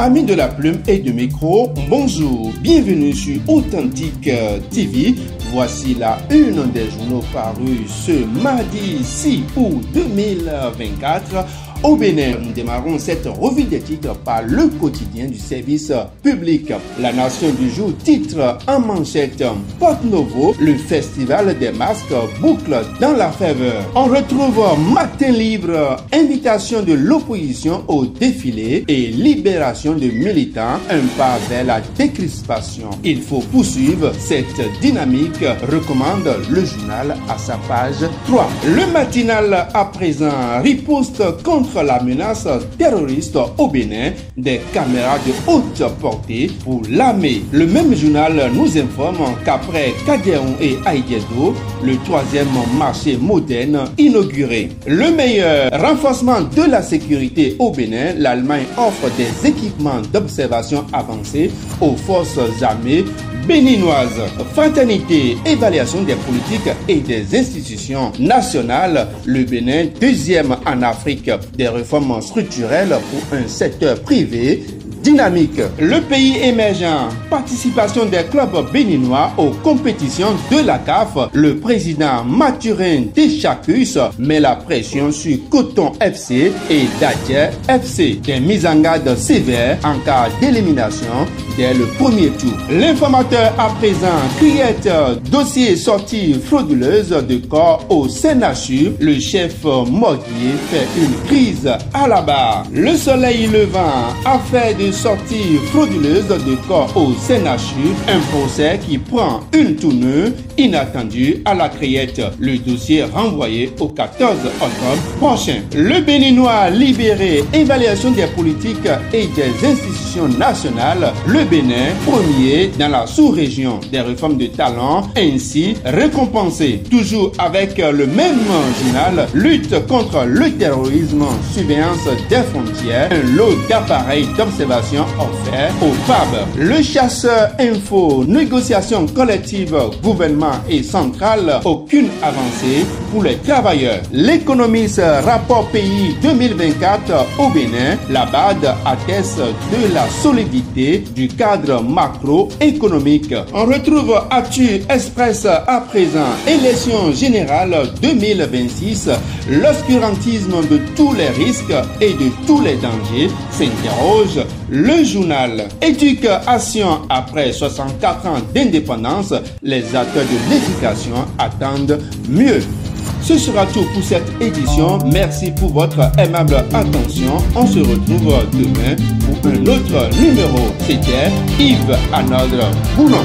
Amis de la plume et du micro, bonjour, bienvenue sur Authentique TV. Voici la une des journaux parus ce mardi 6 août 2024. Au Bénin, nous démarrons cette revue des titres par le quotidien du service public. La Nation du jour titre en manchette Porte Novo, le festival des masques boucle dans la faveur. On retrouve Matin libre, invitation de l'opposition au défilé et libération de militants, un pas vers la décrispation. Il faut poursuivre cette dynamique, recommande le journal à sa page 3. Le matinal à présent riposte contre la menace terroriste au Bénin, des caméras de haute portée pour l'armée. Le même journal nous informe qu'après Kadéon et Aïdiedo, le troisième marché moderne inauguré. Le meilleur renforcement de la sécurité au Bénin, l'Allemagne offre des équipements d'observation avancés aux forces armées béninoises. Fraternité, évaluation des politiques et des institutions nationales. Le Bénin, deuxième en Afrique, des réformes structurelles pour un secteur privé dynamique. Le pays émergent, participation des clubs béninois aux compétitions de la CAF. Le président Mathurin Deschacus met la pression sur Coton FC et Dadje FC. Des mises en garde sévères en cas d'élimination dès le premier tour. L'informateur à présent criette dossier sortie frauduleuse de corps au CNHU. Le chef Morguier fait une crise à la barre. Le soleil levant, affaire de sortie frauduleuse de corps au CNHU, un procès qui prend une tournure inattendue à la criette. Le dossier renvoyé au 14 octobre prochain. Le Béninois libéré, évaluation des politiques et des institutions nationales. Le Bénin, premier dans la sous-région des réformes de talent, ainsi récompensé. Toujours avec le même journal, lutte contre le terrorisme, surveillance des frontières, un lot d'appareils d'observation offert au FAB. Le chasseur info, négociation collective, gouvernement et centrale, aucune avancée pour les travailleurs. L'économiste, rapport pays 2024 au Bénin, la BAD atteste de la solidité du cadre macroéconomique. On retrouve Actu Express à présent, élection générale 2026, l'obscurantisme de tous les risques et de tous les dangers, s'interroge le journal. Éducation, après 64 ans d'indépendance, les acteurs de l'éducation attendent mieux. Ce sera tout pour cette édition. Merci pour votre aimable attention. On se retrouve demain pour un autre numéro. C'était Yves Arnold Boulon.